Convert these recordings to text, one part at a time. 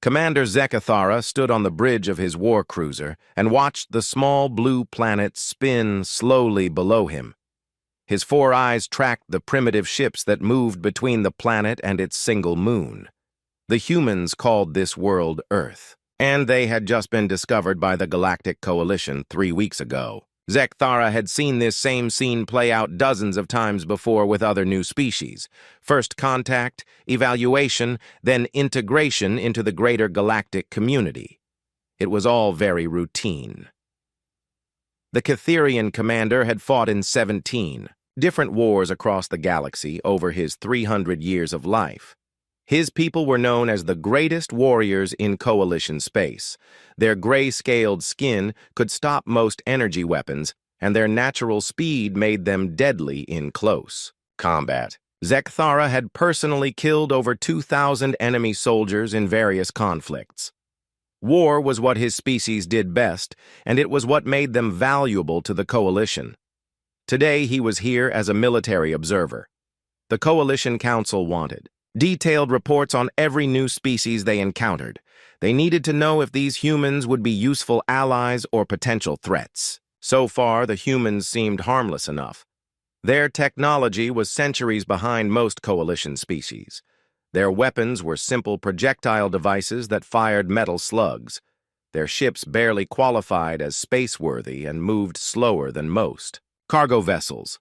Commander Zekathara stood on the bridge of his war cruiser and watched the small blue planet spin slowly below him. His four eyes tracked the primitive ships that moved between the planet and its single moon. The humans called this world Earth, and they had just been discovered by the Galactic Coalition 3 weeks ago. Zekathara had seen this same scene play out dozens of times before with other new species. First contact, evaluation, then integration into the greater galactic community. It was all very routine. The Catherian commander had fought in 17 different wars across the galaxy over his 300 years of life. His people were known as the greatest warriors in Coalition space. Their gray-scaled skin could stop most energy weapons, and their natural speed made them deadly in close combat. Zekathara had personally killed over 2,000 enemy soldiers in various conflicts. War was what his species did best, and it was what made them valuable to the Coalition. Today he was here as a military observer. The Coalition Council wanted detailed reports on every new species they encountered. They needed to know if these humans would be useful allies or potential threats. So far, the humans seemed harmless enough. Their technology was centuries behind most Coalition species. Their weapons were simple projectile devices that fired metal slugs. Their ships barely qualified as space-worthy and moved slower than most. Cargo vessels.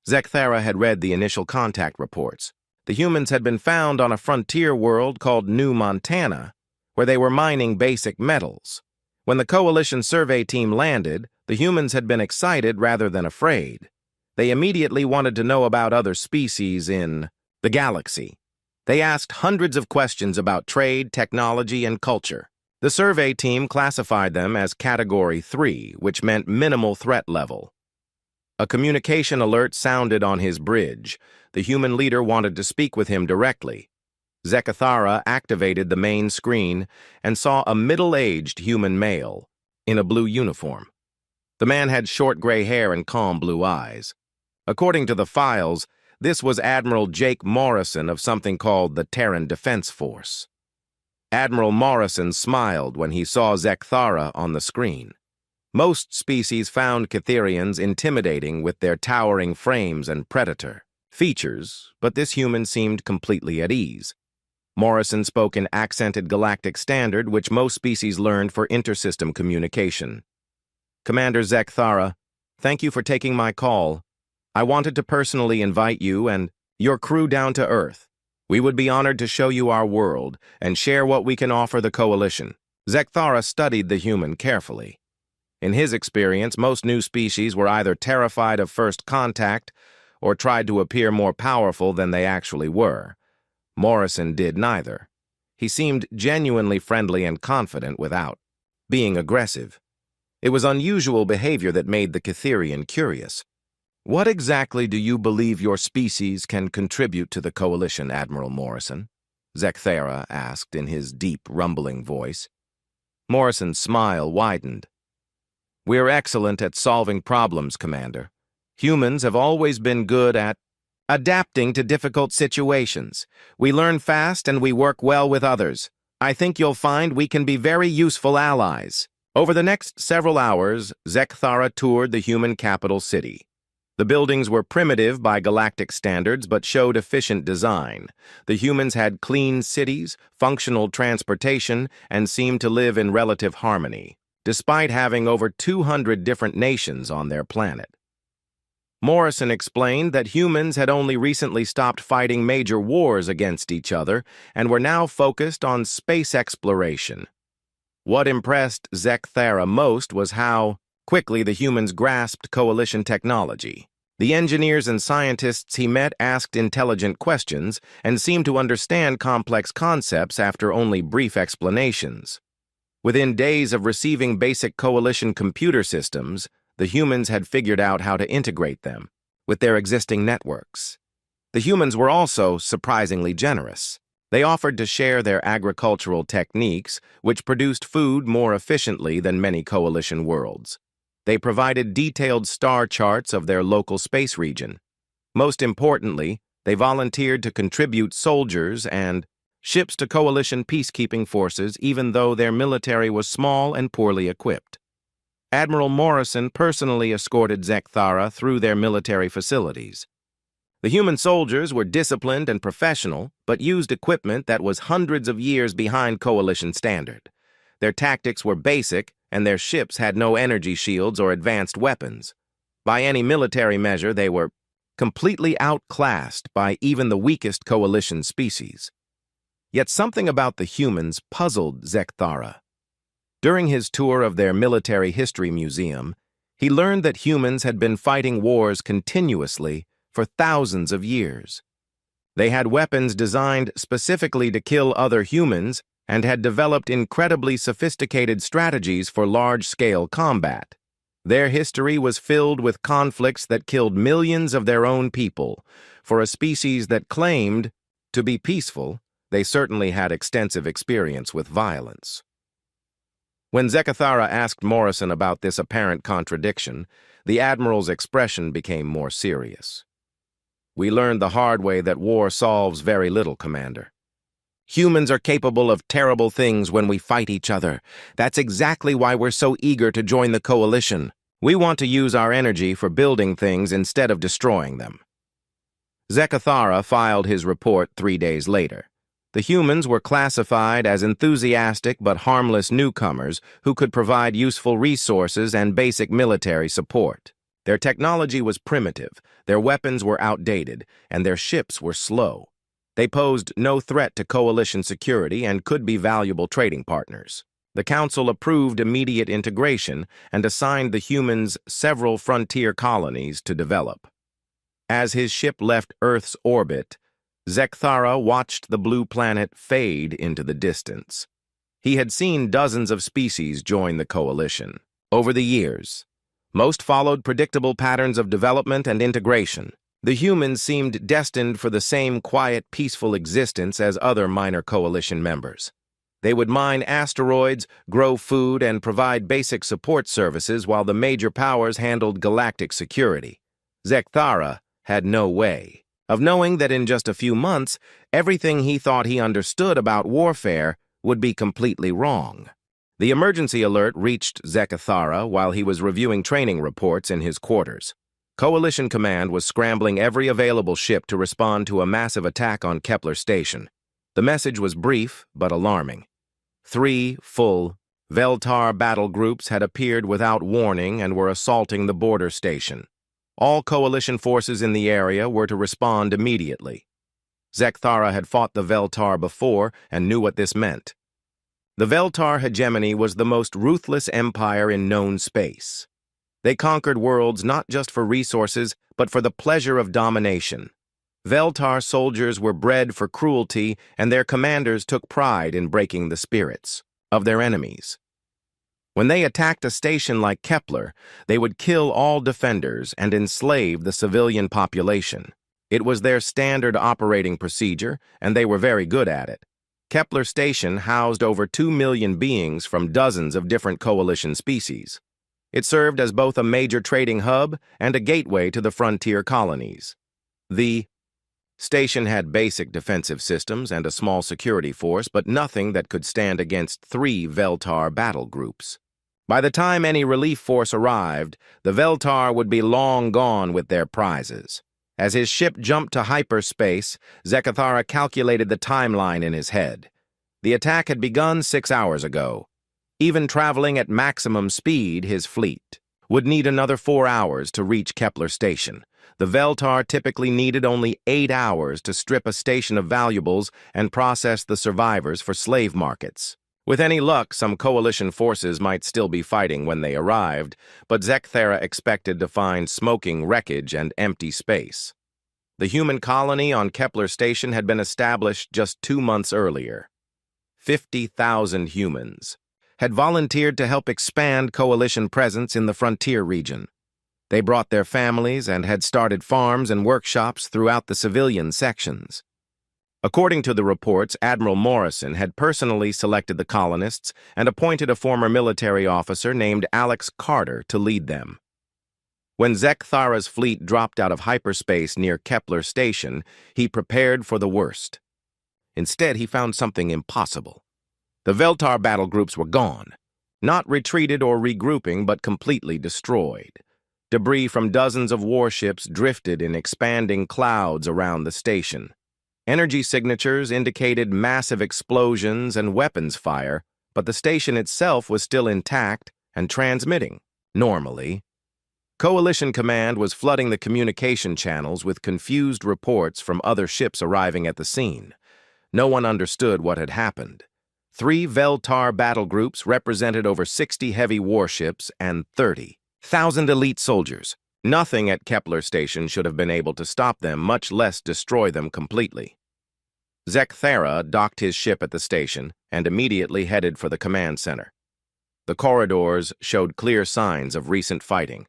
Zekathara had read the initial contact reports. The humans had been found on a frontier world called New Montana, where they were mining basic metals. When the Coalition survey team landed, the humans had been excited rather than afraid. They immediately wanted to know about other species in the galaxy. They asked hundreds of questions about trade, technology, and culture. The survey team classified them as Category 3, which meant minimal threat level. A communication alert sounded on his bridge. The human leader wanted to speak with him directly. Zekathara activated the main screen and saw a middle-aged human male in a blue uniform. The man had short gray hair and calm blue eyes. According to the files, this was Admiral Jake Morrison of something called the Terran Defense Force. Admiral Morrison smiled when he saw Zekathara on the screen. Most species found Catherians intimidating with their towering frames and predator features, but this human seemed completely at ease. Morrison spoke in accented galactic standard, which most species learned for intersystem communication. Commander Zekathara, thank you for taking my call. I wanted to personally invite you and your crew down to Earth. We would be honored to show you our world and share what we can offer the Coalition. Zekathara studied the human carefully. In his experience, most new species were either terrified of first contact or tried to appear more powerful than they actually were. Morrison did neither. He seemed genuinely friendly and confident without being aggressive. It was unusual behavior that made the Catherian curious. What exactly do you believe your species can contribute to the Coalition, Admiral Morrison? Zekathara asked in his deep, rumbling voice. Morrison's smile widened. We're excellent at solving problems, Commander. Humans have always been good at adapting to difficult situations. We learn fast and we work well with others. I think you'll find we can be very useful allies. Over the next several hours, Zekathara toured the human capital city. The buildings were primitive by galactic standards but showed efficient design. The humans had clean cities, functional transportation, and seemed to live in relative harmony, despite having over 200 different nations on their planet. Morrison explained that humans had only recently stopped fighting major wars against each other and were now focused on space exploration. What impressed Zekathara most was how quickly the humans grasped Coalition technology. The engineers and scientists he met asked intelligent questions and seemed to understand complex concepts after only brief explanations. Within days of receiving basic Coalition computer systems, the humans had figured out how to integrate them with their existing networks. The humans were also surprisingly generous. They offered to share their agricultural techniques, which produced food more efficiently than many Coalition worlds. They provided detailed star charts of their local space region. Most importantly, they volunteered to contribute soldiers and ships to coalition peacekeeping forces even though their military was small and poorly equipped. Admiral Morrison personally escorted Zekthara through their military facilities. The human soldiers were disciplined and professional, but used equipment that was hundreds of years behind coalition standard. Their tactics were basic, and their ships had no energy shields or advanced weapons. By any military measure, they were completely outclassed by even the weakest coalition species. Yet something about the humans puzzled Zekthara. During his tour of their military history museum, he learned that humans had been fighting wars continuously for thousands of years. They had weapons designed specifically to kill other humans and had developed incredibly sophisticated strategies for large-scale combat. Their history was filled with conflicts that killed millions of their own people. For a species that claimed to be peaceful, they certainly had extensive experience with violence. When Zekthara asked Morrison about this apparent contradiction, the Admiral's expression became more serious. "We learned the hard way that war solves very little, Commander. Humans are capable of terrible things when we fight each other. That's exactly why we're so eager to join the coalition. We want to use our energy for building things instead of destroying them." Zekthara filed his report 3 days later. The humans were classified as enthusiastic but harmless newcomers who could provide useful resources and basic military support. Their technology was primitive, their weapons were outdated, and their ships were slow. They posed no threat to coalition security and could be valuable trading partners. The Council approved immediate integration and assigned the humans several frontier colonies to develop. As his ship left Earth's orbit, Zekthara watched the blue planet fade into the distance. He had seen dozens of species join the coalition. Over the years, most followed predictable patterns of development and integration. The humans seemed destined for the same quiet, peaceful existence as other minor coalition members. They would mine asteroids, grow food, and provide basic support services while the major powers handled galactic security. Zekthara had no way of knowing that in just a few months, everything he thought he understood about warfare would be completely wrong. The emergency alert reached Zekthara while he was reviewing training reports in his quarters. Coalition Command was scrambling every available ship to respond to a massive attack on Kepler Station. The message was brief but alarming. 3 full Veltar battle groups had appeared without warning and were assaulting the border station. All coalition forces in the area were to respond immediately. Zekthara had fought the Veltar before and knew what this meant. The Veltar hegemony was the most ruthless empire in known space. They conquered worlds not just for resources, but for the pleasure of domination. Veltar soldiers were bred for cruelty, and their commanders took pride in breaking the spirits of their enemies. When they attacked a station like Kepler, they would kill all defenders and enslave the civilian population. It was their standard operating procedure, and they were very good at it. Kepler Station housed over 2 million beings from dozens of different coalition species. It served as both a major trading hub and a gateway to the frontier colonies. The station had basic defensive systems and a small security force, but nothing that could stand against 3 Veltar battle groups. By the time any relief force arrived, the Veltar would be long gone with their prizes. As his ship jumped to hyperspace, Zekthara calculated the timeline in his head. The attack had begun 6 hours ago. Even traveling at maximum speed, his fleet would need another 4 hours to reach Kepler Station. The Veltar typically needed only 8 hours to strip a station of valuables and process the survivors for slave markets. With any luck, some coalition forces might still be fighting when they arrived, but Zekthara expected to find smoking wreckage and empty space. The human colony on Kepler Station had been established just 2 months earlier. 50,000 humans had volunteered to help expand coalition presence in the frontier region. They brought their families and had started farms and workshops throughout the civilian sections. According to the reports, Admiral Morrison had personally selected the colonists and appointed a former military officer named Alex Carter to lead them. When Zekthara's fleet dropped out of hyperspace near Kepler Station, he prepared for the worst. Instead, he found something impossible. The Veltar battle groups were gone. Not retreated or regrouping, but completely destroyed. Debris from dozens of warships drifted in expanding clouds around the station. Energy signatures indicated massive explosions and weapons fire, but the station itself was still intact and transmitting, normally. Coalition Command was flooding the communication channels with confused reports from other ships arriving at the scene. No one understood what had happened. 3 Veltar battle groups represented over 60 heavy warships and 30,000 elite soldiers. Nothing at Kepler Station should have been able to stop them, much less destroy them completely. Zekthara docked his ship at the station and immediately headed for the command center. The corridors showed clear signs of recent fighting.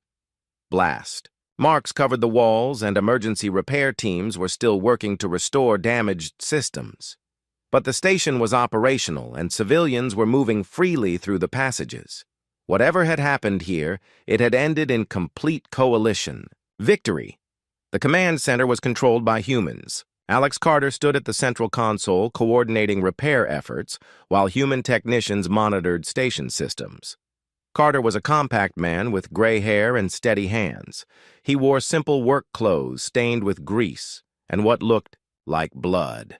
Blast marks covered the walls, and emergency repair teams were still working to restore damaged systems. But the station was operational, and civilians were moving freely through the passages. Whatever had happened here, it had ended in complete coalition. Victory! The command center was controlled by humans. Alex Carter stood at the central console coordinating repair efforts, while human technicians monitored station systems. Carter was a compact man with gray hair and steady hands. He wore simple work clothes stained with grease and what looked like blood.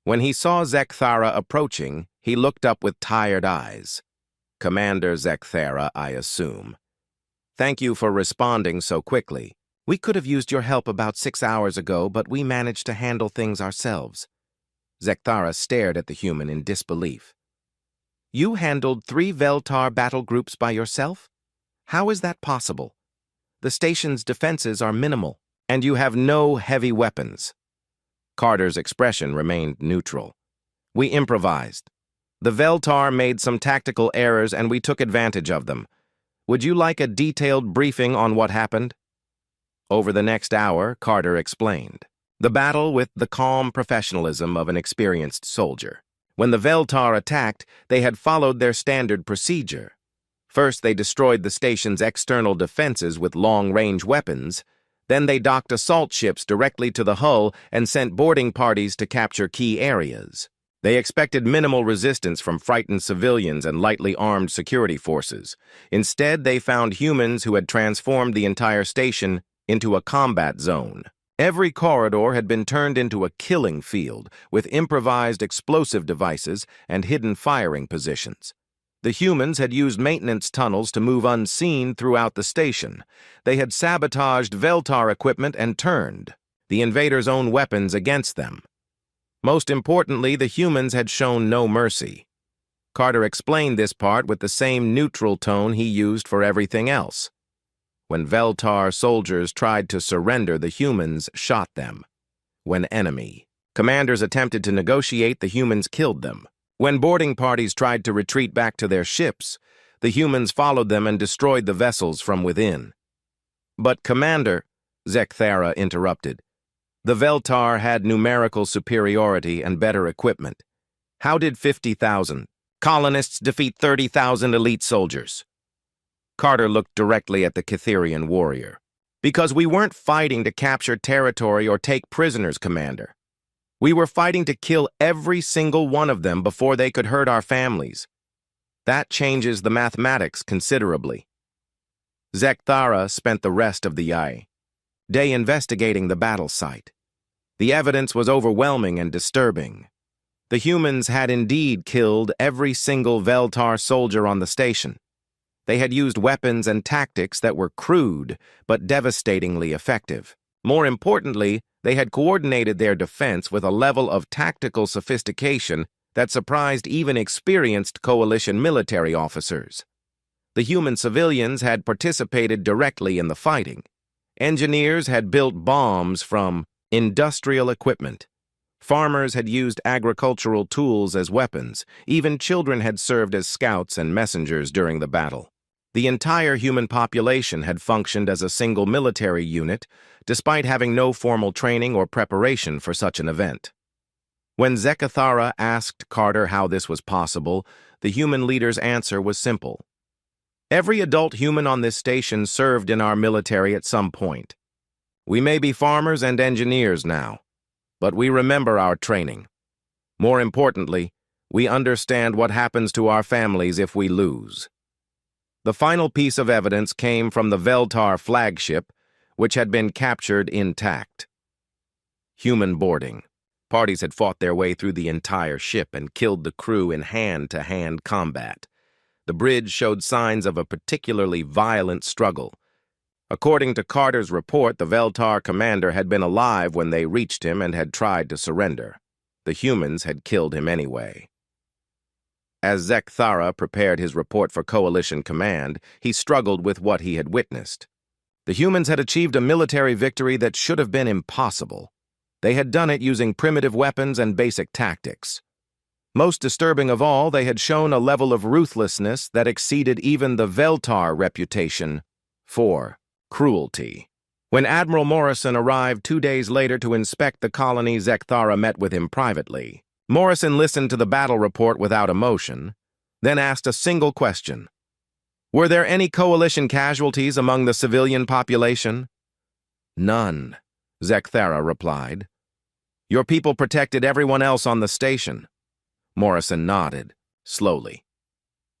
When he saw Zekthara approaching, he looked up with tired eyes. "Commander Zekthara, I assume. Thank you for responding so quickly. We could have used your help about 6 hours ago, but we managed to handle things ourselves." Zekthara stared at the human in disbelief. "You handled 3 Veltar battle groups by yourself? How is that possible? The station's defenses are minimal, and you have no heavy weapons." Carter's expression remained neutral. "We improvised. The Veltar made some tactical errors, and we took advantage of them. Would you like a detailed briefing on what happened?" Over the next hour, Carter explained the battle with the calm professionalism of an experienced soldier. When the Veltar attacked, they had followed their standard procedure. First, they destroyed the station's external defenses with long-range weapons. Then they docked assault ships directly to the hull and sent boarding parties to capture key areas. They expected minimal resistance from frightened civilians and lightly armed security forces. Instead, they found humans who had transformed the entire station into a combat zone. Every corridor had been turned into a killing field with improvised explosive devices and hidden firing positions. The humans had used maintenance tunnels to move unseen throughout the station. They had sabotaged Veltar equipment and turned the invaders' own weapons against them. Most importantly, the humans had shown no mercy. Carter explained this part with the same neutral tone he used for everything else. When Veltar soldiers tried to surrender, the humans shot them. When enemy commanders attempted to negotiate, the humans killed them. When boarding parties tried to retreat back to their ships, the humans followed them and destroyed the vessels from within. "But Commander," Zekthara interrupted, "the Veltar had numerical superiority and better equipment. How did 50,000 colonists defeat 30,000 elite soldiers?" Carter looked directly at the Catherian warrior. "Because we weren't fighting to capture territory or take prisoners, Commander. We were fighting to kill every single one of them before they could hurt our families. That changes the mathematics considerably." Zekthara spent the rest of the day investigating the battle site. The evidence was overwhelming and disturbing. The humans had indeed killed every single Veltar soldier on the station. They had used weapons and tactics that were crude but devastatingly effective. More importantly, they had coordinated their defense with a level of tactical sophistication that surprised even experienced coalition military officers. The human civilians had participated directly in the fighting. Engineers had built bombs from industrial equipment. Farmers had used agricultural tools as weapons. Even children had served as scouts and messengers during the battle. The entire human population had functioned as a single military unit, despite having no formal training or preparation for such an event. When Zekthara asked Carter how this was possible, the human leader's answer was simple. "Every adult human on this station served in our military at some point. We may be farmers and engineers now, but we remember our training. More importantly, we understand what happens to our families if we lose. The final piece of evidence came from the Veltar flagship, which had been captured intact. Human boarding. Parties had fought their way through the entire ship and killed the crew in hand-to-hand combat. The bridge showed signs of a particularly violent struggle. According to Carter's report, the Veltar commander had been alive when they reached him and had tried to surrender. The humans had killed him anyway. As Zekthara prepared his report for Coalition Command, he struggled with what he had witnessed. The humans had achieved a military victory that should have been impossible. They had done it using primitive weapons and basic tactics. Most disturbing of all, they had shown a level of ruthlessness that exceeded even the Veltar reputation for cruelty. When Admiral Morrison arrived 2 days later to inspect the colony, Zekthara met with him privately. Morrison listened to the battle report without emotion, then asked a single question. Were there any Coalition casualties among the civilian population? None, Zekthara replied. Your people protected everyone else on the station. Morrison nodded, slowly.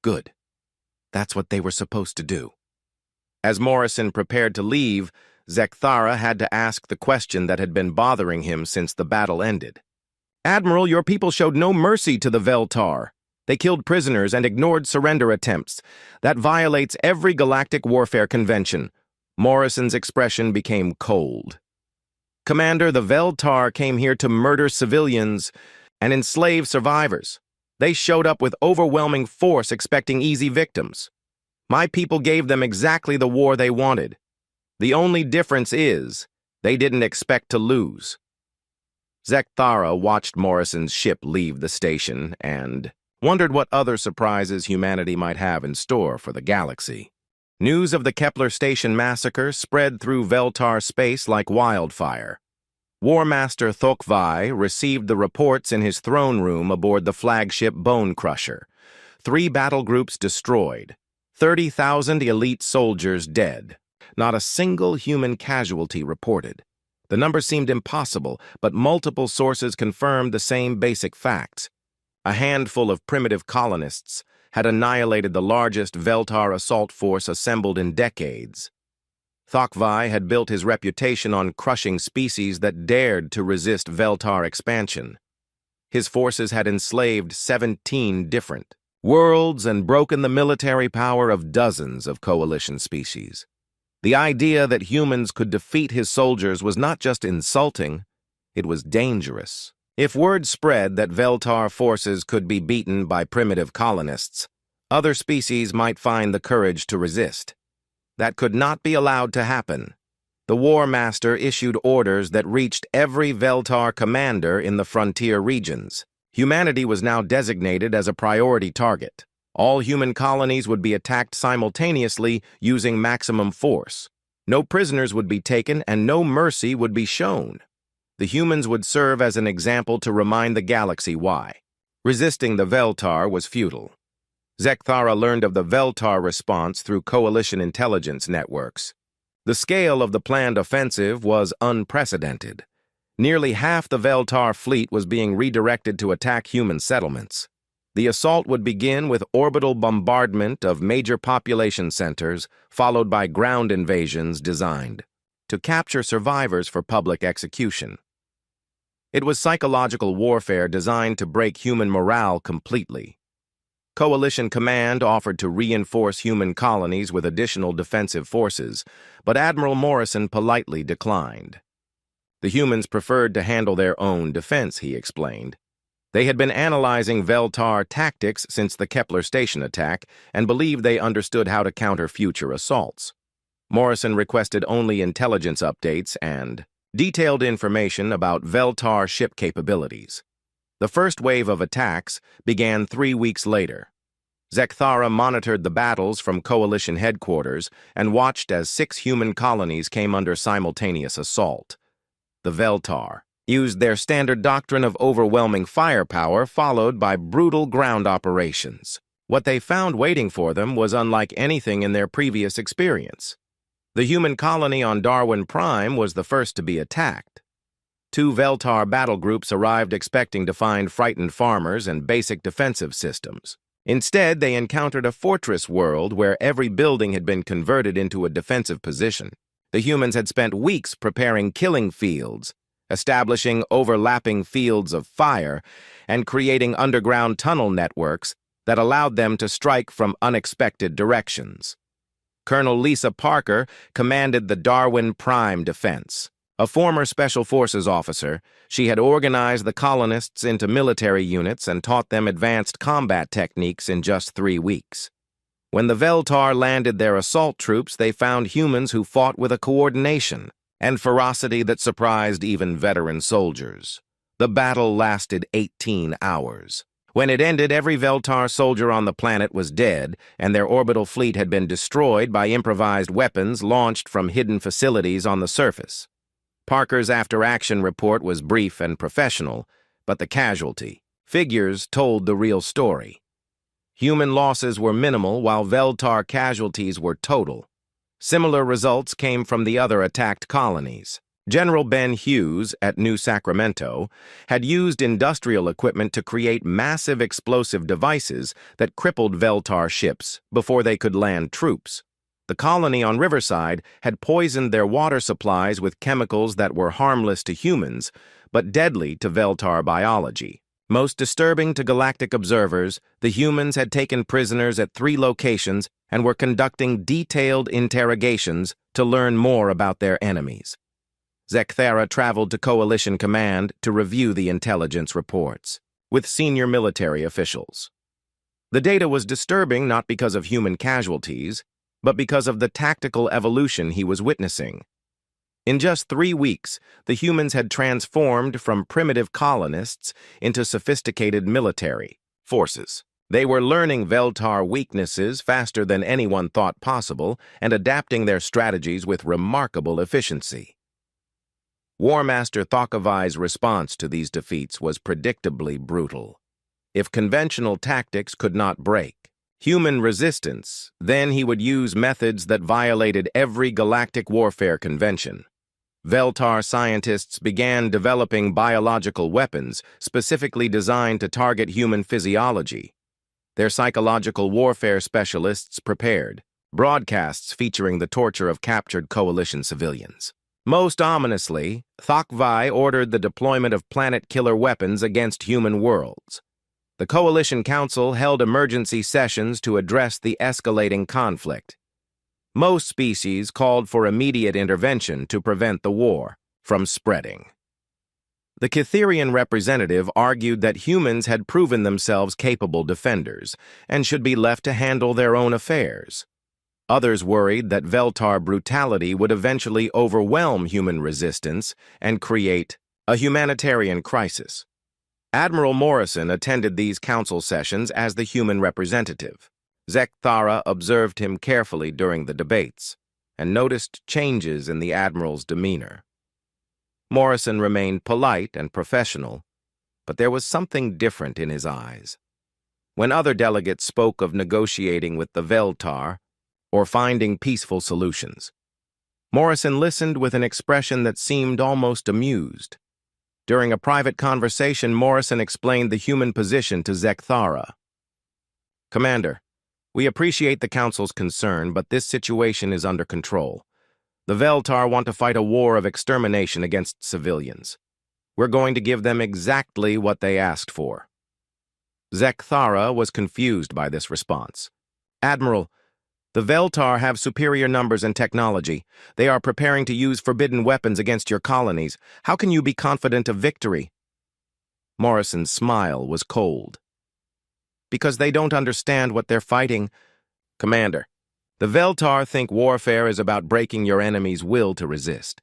Good. That's what they were supposed to do. As Morrison prepared to leave, Zekthara had to ask the question that had been bothering him since the battle ended. Admiral, your people showed no mercy to the Veltar. They killed prisoners and ignored surrender attempts. That violates every galactic warfare convention. Morrison's expression became cold. Commander, the Veltar came here to murder civilians and enslave survivors. They showed up with overwhelming force expecting easy victims. My people gave them exactly the war they wanted. The only difference is they didn't expect to lose. Zekthara watched Morrison's ship leave the station and wondered what other surprises humanity might have in store for the galaxy. News of the Kepler Station massacre spread through Veltar space like wildfire. War Master Thokvai received the reports in his throne room aboard the flagship Bone Crusher. 3 battle groups destroyed, 30,000 elite soldiers dead. Not a single human casualty reported. The number seemed impossible, but multiple sources confirmed the same basic facts. A handful of primitive colonists had annihilated the largest Veltar assault force assembled in decades. Thokvai had built his reputation on crushing species that dared to resist Veltar expansion. His forces had enslaved 17 different worlds and broken the military power of dozens of Coalition species. The idea that humans could defeat his soldiers was not just insulting, it was dangerous. If word spread that Veltar forces could be beaten by primitive colonists, other species might find the courage to resist. That could not be allowed to happen. The War Master issued orders that reached every Veltar commander in the frontier regions. Humanity was now designated as a priority target. All human colonies would be attacked simultaneously using maximum force. No prisoners would be taken and no mercy would be shown. The humans would serve as an example to remind the galaxy why. Resisting the Veltar was futile. Zekthara learned of the Veltar response through Coalition intelligence networks. The scale of the planned offensive was unprecedented. Nearly half the Veltar fleet was being redirected to attack human settlements. The assault would begin with orbital bombardment of major population centers, followed by ground invasions designed to capture survivors for public execution. It was psychological warfare designed to break human morale completely. Coalition Command offered to reinforce human colonies with additional defensive forces, but Admiral Morrison politely declined. The humans preferred to handle their own defense, he explained. They had been analyzing Veltar tactics since the Kepler Station attack and believed they understood how to counter future assaults. Morrison requested only intelligence updates and detailed information about Veltar ship capabilities. The first wave of attacks began 3 weeks later. Zekthara monitored the battles from Coalition headquarters and watched as 6 human colonies came under simultaneous assault. The Veltar used their standard doctrine of overwhelming firepower followed by brutal ground operations. What they found waiting for them was unlike anything in their previous experience. The human colony on Darwin Prime was the first to be attacked. Two Veltar battle groups arrived expecting to find frightened farmers and basic defensive systems. Instead, they encountered a fortress world where every building had been converted into a defensive position. The humans had spent weeks preparing killing fields, establishing overlapping fields of fire, and creating underground tunnel networks that allowed them to strike from unexpected directions. Colonel Lisa Parker commanded the Darwin Prime Defense. A former Special Forces officer, she had organized the colonists into military units and taught them advanced combat techniques in just 3 weeks. When the Veltar landed their assault troops, they found humans who fought with a coordination and ferocity that surprised even veteran soldiers. The battle lasted 18 hours. When it ended, every Veltar soldier on the planet was dead, and their orbital fleet had been destroyed by improvised weapons launched from hidden facilities on the surface. Parker's after-action report was brief and professional, but the casualty figures told the real story. Human losses were minimal, while Veltar casualties were total. Similar results came from the other attacked colonies. General Ben Hughes at New Sacramento had used industrial equipment to create massive explosive devices that crippled Veltar ships before they could land troops. The colony on Riverside had poisoned their water supplies with chemicals that were harmless to humans, but deadly to Veltar biology. Most disturbing to galactic observers, the humans had taken prisoners at 3 locations and were conducting detailed interrogations to learn more about their enemies. Zekthara traveled to Coalition Command to review the intelligence reports with senior military officials. The data was disturbing not because of human casualties, but because of the tactical evolution he was witnessing. In just 3 weeks, the humans had transformed from primitive colonists into sophisticated military forces. They were learning Veltar weaknesses faster than anyone thought possible and adapting their strategies with remarkable efficiency. War Master Thokavai's response to these defeats was predictably brutal. If conventional tactics could not break human resistance, then he would use methods that violated every galactic warfare convention. Veltar scientists began developing biological weapons specifically designed to target human physiology. Their psychological warfare specialists prepared broadcasts featuring the torture of captured Coalition civilians. Most ominously, Thokavai ordered the deployment of planet-killer weapons against human worlds. The Coalition Council held emergency sessions to address the escalating conflict. Most species called for immediate intervention to prevent the war from spreading. The Cytherian representative argued that humans had proven themselves capable defenders and should be left to handle their own affairs. Others worried that Veltar brutality would eventually overwhelm human resistance and create a humanitarian crisis. Admiral Morrison attended these council sessions as the human representative. Zekthara observed him carefully during the debates and noticed changes in the Admiral's demeanor. Morrison remained polite and professional, but there was something different in his eyes. When other delegates spoke of negotiating with the Veltar or finding peaceful solutions, Morrison listened with an expression that seemed almost amused. During a private conversation, Morrison explained the human position to Zekthara. "Commander, we appreciate the Council's concern, but this situation is under control. The Veltar want to fight a war of extermination against civilians. We're going to give them exactly what they asked for." Zekthara was confused by this response. "Admiral, the Veltar have superior numbers and technology. They are preparing to use forbidden weapons against your colonies. How can you be confident of victory?" Morrison's smile was cold. "Because they don't understand what they're fighting. Commander, the Veltar think warfare is about breaking your enemy's will to resist.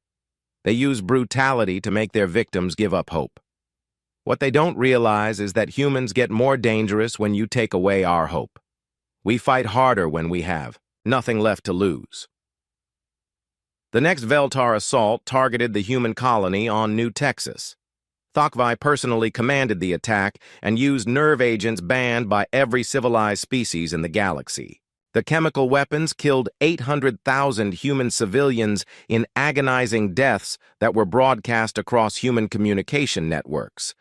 They use brutality to make their victims give up hope. What they don't realize is that humans get more dangerous when you take away our hope. We fight harder when we have nothing left to lose." The next Veltar assault targeted the human colony on New Texas. Thokavai personally commanded the attack and used nerve agents banned by every civilized species in the galaxy. The chemical weapons killed 800,000 human civilians in agonizing deaths that were broadcast across human communication networks.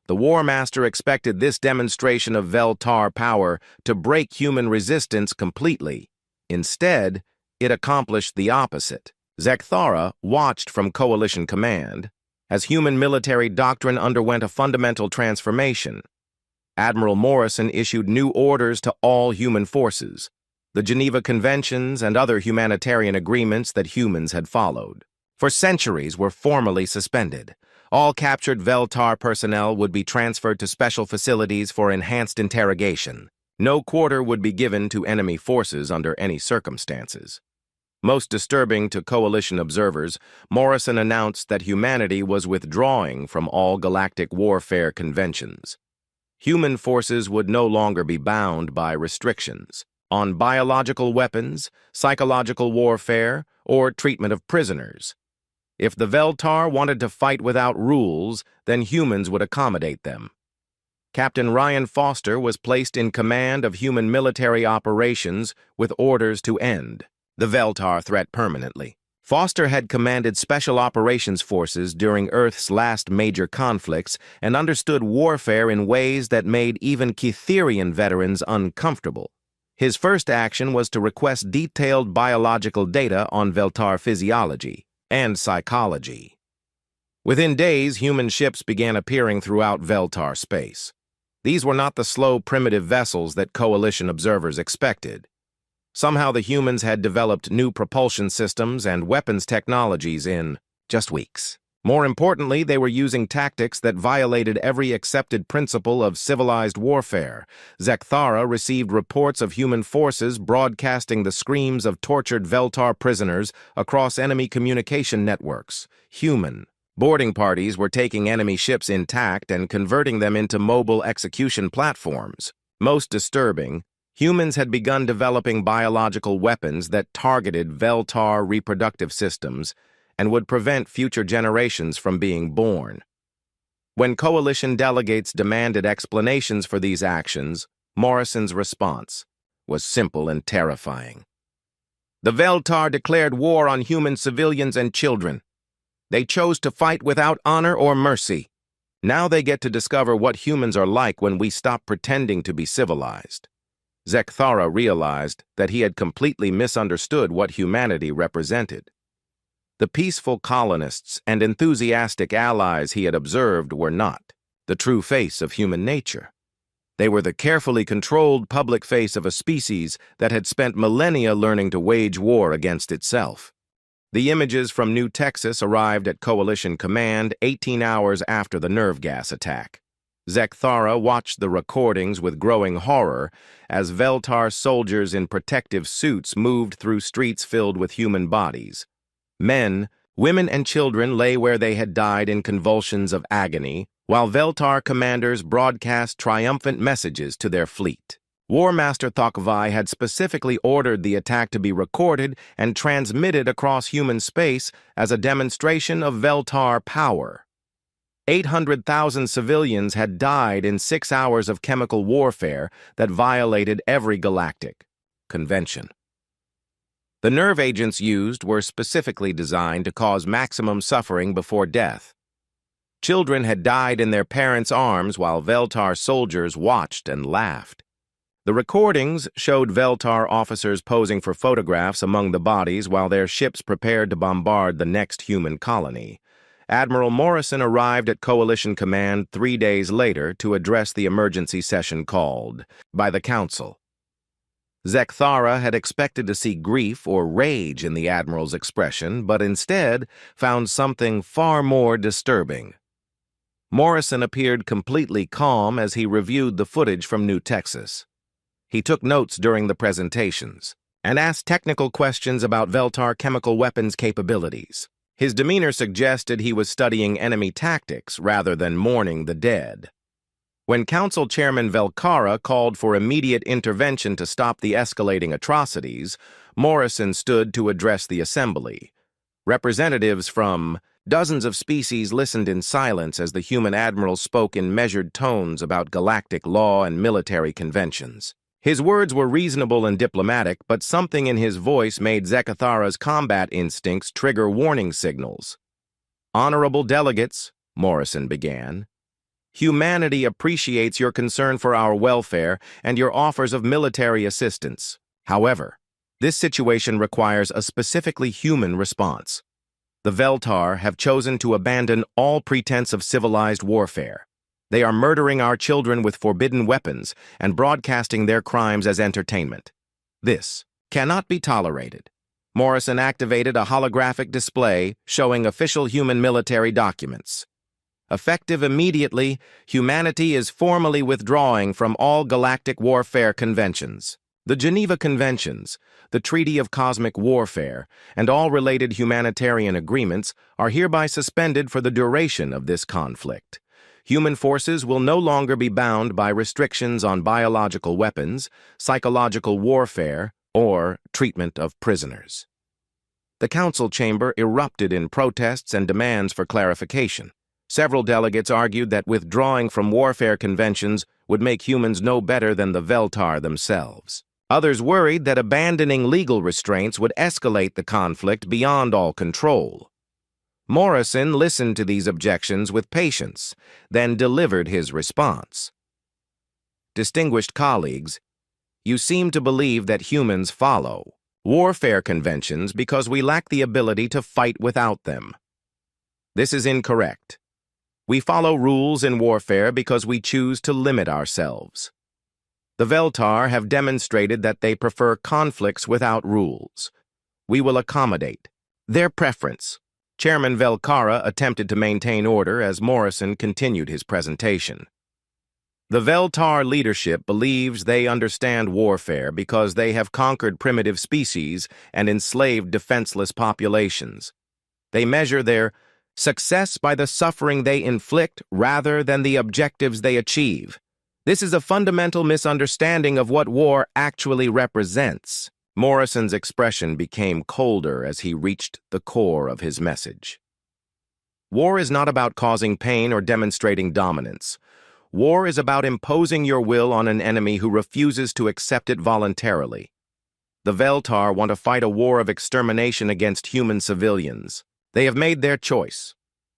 The War Master expected this demonstration of Veltar power to break human resistance completely. Instead, it accomplished the opposite. Zekthara watched from Coalition Command as human military doctrine underwent a fundamental transformation. Admiral Morrison issued new orders to all human forces, the Geneva Conventions and other humanitarian agreements that humans had followed. For centuries were formally suspended. All captured Veltar personnel would be transferred to special facilities for enhanced interrogation. No quarter would be given to enemy forces under any circumstances. Most disturbing to Coalition observers, Morrison announced that humanity was withdrawing from all galactic warfare conventions. Human forces would no longer be bound by restrictions on biological weapons, psychological warfare, or treatment of prisoners. If the Veltar wanted to fight without rules, then humans would accommodate them. Captain Ryan Foster was placed in command of human military operations with orders to end the Veltar threat permanently. Foster had commanded Special Operations Forces during Earth's last major conflicts and understood warfare in ways that made even Kitherian veterans uncomfortable. His first action was to request detailed biological data on Veltar physiology and psychology. Within days, human ships began appearing throughout Veltar space. These were not the slow, primitive vessels that Coalition observers expected. Somehow the humans had developed new propulsion systems and weapons technologies in just weeks. More importantly, they were using tactics that violated every accepted principle of civilized warfare. Zekthara received reports of human forces broadcasting the screams of tortured Veltar prisoners across enemy communication networks. Human boarding parties were taking enemy ships intact and converting them into mobile execution platforms. Most disturbing, humans had begun developing biological weapons that targeted Veltar reproductive systems and would prevent future generations from being born. When Coalition delegates demanded explanations for these actions, Morrison's response was simple and terrifying. The Veltar declared war on human civilians and children. They chose to fight without honor or mercy. Now they get to discover what humans are like when we stop pretending to be civilized. Zekthara realized that he had completely misunderstood what humanity represented. The peaceful colonists and enthusiastic allies he had observed were not the true face of human nature. They were the carefully controlled public face of a species that had spent millennia learning to wage war against itself. The images from New Texas arrived at Coalition Command 18 hours after the nerve gas attack. Zekthara watched the recordings with growing horror as Veltar soldiers in protective suits moved through streets filled with human bodies. Men, women, and children lay where they had died in convulsions of agony, while Veltar commanders broadcast triumphant messages to their fleet. War Master Thokvai had specifically ordered the attack to be recorded and transmitted across human space as a demonstration of Veltar power. 800,000 civilians had died in 6 hours of chemical warfare that violated every galactic convention. The nerve agents used were specifically designed to cause maximum suffering before death. Children had died in their parents' arms while Veltar soldiers watched and laughed. The recordings showed Veltar officers posing for photographs among the bodies while their ships prepared to bombard the next human colony. Admiral Morrison arrived at Coalition Command 3 days later to address the emergency session called by the Council. Zekthara had expected to see grief or rage in the Admiral's expression, but instead found something far more disturbing. Morrison appeared completely calm as he reviewed the footage from New Texas. He took notes during the presentations and asked technical questions about Veltar chemical weapons capabilities. His demeanor suggested he was studying enemy tactics rather than mourning the dead. When Council Chairman Velkara called for immediate intervention to stop the escalating atrocities, Morrison stood to address the assembly. Representatives from dozens of species listened in silence as the human admiral spoke in measured tones about galactic law and military conventions. His words were reasonable and diplomatic, but something in his voice made Zekathara's combat instincts trigger warning signals. "Honorable delegates," Morrison began, "humanity appreciates your concern for our welfare and your offers of military assistance. However, this situation requires a specifically human response. The Veltar have chosen to abandon all pretense of civilized warfare. They are murdering our children with forbidden weapons and broadcasting their crimes as entertainment. This cannot be tolerated." Morrison activated a holographic display showing official human military documents. "Effective immediately, humanity is formally withdrawing from all galactic warfare conventions. The Geneva Conventions, the Treaty of Cosmic Warfare, and all related humanitarian agreements are hereby suspended for the duration of this conflict. Human forces will no longer be bound by restrictions on biological weapons, psychological warfare, or treatment of prisoners." The council chamber erupted in protests and demands for clarification. Several delegates argued that withdrawing from warfare conventions would make humans no better than the Veltar themselves. Others worried that abandoning legal restraints would escalate the conflict beyond all control. Morrison listened to these objections with patience, then delivered his response. "Distinguished colleagues, you seem to believe that humans follow warfare conventions because we lack the ability to fight without them. This is incorrect. We follow rules in warfare because we choose to limit ourselves. The Veltar have demonstrated that they prefer conflicts without rules. We will accommodate their preference." Chairman Velkara attempted to maintain order as Morrison continued his presentation. "The Veltar leadership believes they understand warfare because they have conquered primitive species and enslaved defenseless populations. They measure their success by the suffering they inflict rather than the objectives they achieve. This is a fundamental misunderstanding of what war actually represents." Morrison's expression became colder as he reached the core of his message. "War is not about causing pain or demonstrating dominance. War is about imposing your will on an enemy who refuses to accept it voluntarily. The Veltar want to fight a war of extermination against human civilians. They have made their choice.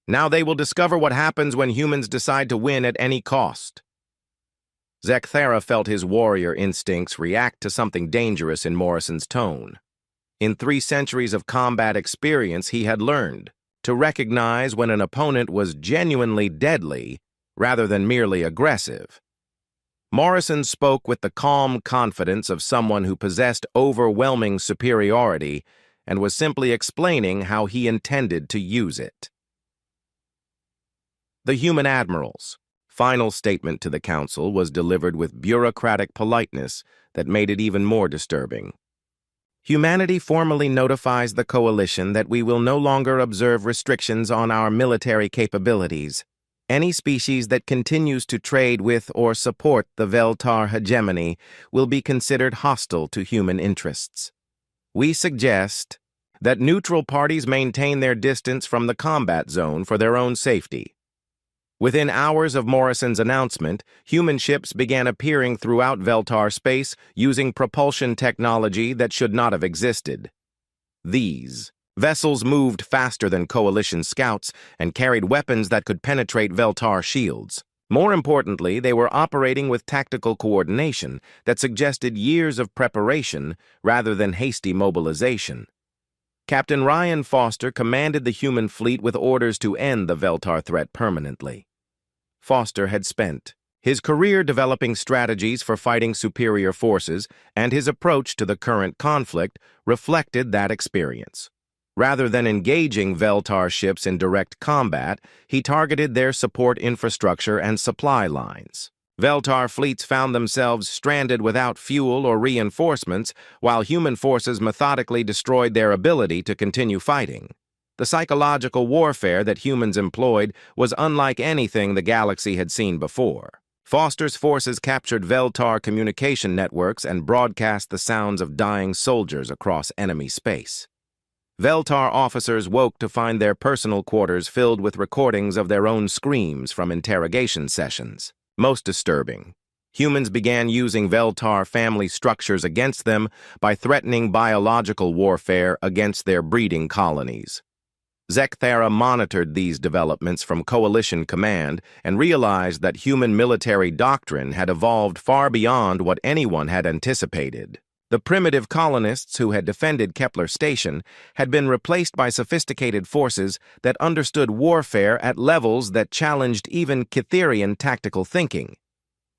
Now they will discover what happens when humans decide to win at any cost." Zekathara felt his warrior instincts react to something dangerous in Morrison's tone. In 3 centuries of combat experience, he had learned to recognize when an opponent was genuinely deadly rather than merely aggressive. Morrison spoke with the calm confidence of someone who possessed overwhelming superiority and was simply explaining how he intended to use it. The human admirals' final statement to the council was delivered with bureaucratic politeness that made it even more disturbing. "Humanity formally notifies the coalition that we will no longer observe restrictions on our military capabilities. Any species that continues to trade with or support the Veltar hegemony will be considered hostile to human interests. We suggest that neutral parties maintain their distance from the combat zone for their own safety." Within hours of Morrison's announcement, human ships began appearing throughout Veltar space using propulsion technology that should not have existed. These vessels moved faster than Coalition scouts and carried weapons that could penetrate Veltar shields. More importantly, they were operating with tactical coordination that suggested years of preparation rather than hasty mobilization. Captain Ryan Foster commanded the human fleet with orders to end the Veltar threat permanently. Foster had spent his career developing strategies for fighting superior forces, and his approach to the current conflict reflected that experience. Rather than engaging Veltar ships in direct combat, he targeted their support infrastructure and supply lines. Veltar fleets found themselves stranded without fuel or reinforcements, while human forces methodically destroyed their ability to continue fighting. The psychological warfare that humans employed was unlike anything the galaxy had seen before. Foster's forces captured Veltar communication networks and broadcast the sounds of dying soldiers across enemy space. Veltar officers woke to find their personal quarters filled with recordings of their own screams from interrogation sessions. Most disturbing, Humans began using Veltar family structures against them by threatening biological warfare against their breeding colonies. Zekthara monitored these developments from Coalition Command and realized that human military doctrine had evolved far beyond what anyone had anticipated. The primitive colonists who had defended Kepler Station had been replaced by sophisticated forces that understood warfare at levels that challenged even Cytherian tactical thinking.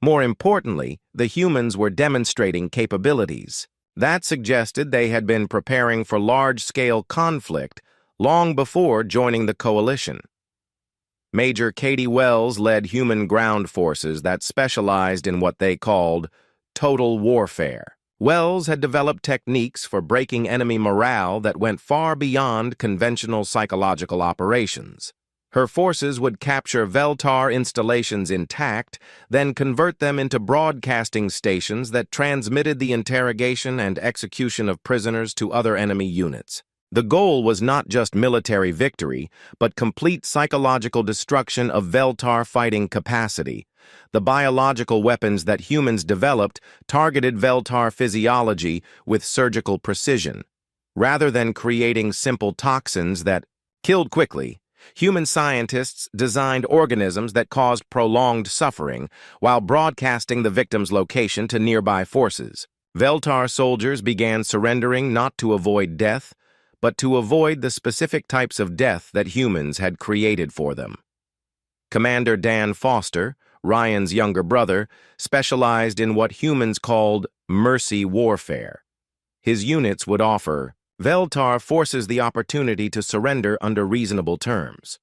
More importantly, the humans were demonstrating capabilities. That suggested they had been preparing for large-scale conflict long before joining the coalition. Major Katie Wells led human ground forces that specialized in what they called total warfare. Wells had developed techniques for breaking enemy morale that went far beyond conventional psychological operations. Her forces would capture Veltar installations intact, then convert them into broadcasting stations that transmitted the interrogation and execution of prisoners to other enemy units. The goal was not just military victory, but complete psychological destruction of Veltar fighting capacity. The biological weapons that humans developed targeted Veltar physiology with surgical precision. Rather than creating simple toxins that killed quickly, human scientists designed organisms that caused prolonged suffering while broadcasting the victim's location to nearby forces. Veltar soldiers began surrendering not to avoid death, but to avoid the specific types of death that humans had created for them. Commander Dan Foster, Ryan's younger brother, specialized in what humans called mercy warfare. His units would offer Veltar forces the opportunity to surrender under reasonable terms.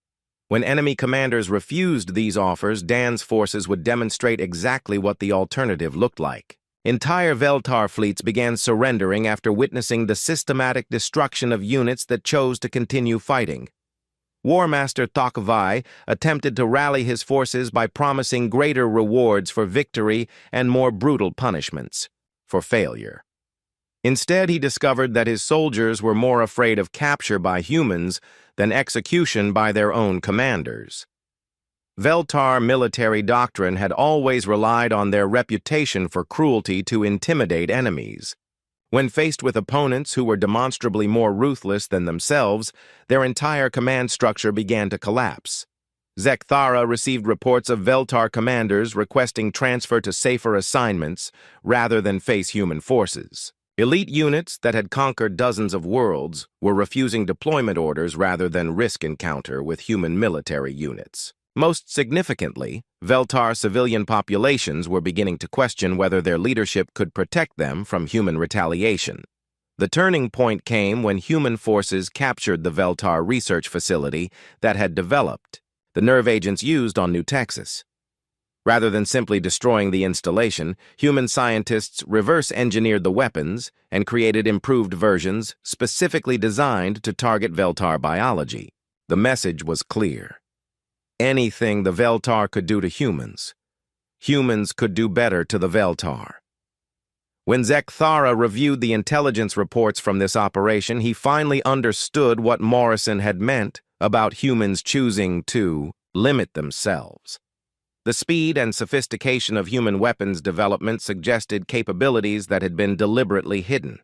When enemy commanders refused these offers, Dan's forces would demonstrate exactly what the alternative looked like. Entire Veltar fleets began surrendering after witnessing the systematic destruction of units that chose to continue fighting. War Master Thakvai attempted to rally his forces by promising greater rewards for victory and more brutal punishments for failure. Instead, he discovered that his soldiers were more afraid of capture by humans than execution by their own commanders. Veltar military doctrine had always relied on their reputation for cruelty to intimidate enemies. When faced with opponents who were demonstrably more ruthless than themselves, their entire command structure began to collapse. Zekthara received reports of Veltar commanders requesting transfer to safer assignments rather than face human forces. Elite units that had conquered dozens of worlds were refusing deployment orders rather than risk encounter with human military units. Most significantly, Veltar civilian populations were beginning to question whether their leadership could protect them from human retaliation. The turning point came when human forces captured the Veltar research facility that had developed the nerve agents used on New Texas. Rather than simply destroying the installation, human scientists reverse-engineered the weapons and created improved versions specifically designed to target Veltar biology. The message was clear. Anything the Veltar could do to humans, humans could do better to the Veltar. When Zekthara reviewed the intelligence reports from this operation, he finally understood what Morrison had meant about humans choosing to limit themselves. The speed and sophistication of human weapons development suggested capabilities that had been deliberately hidden.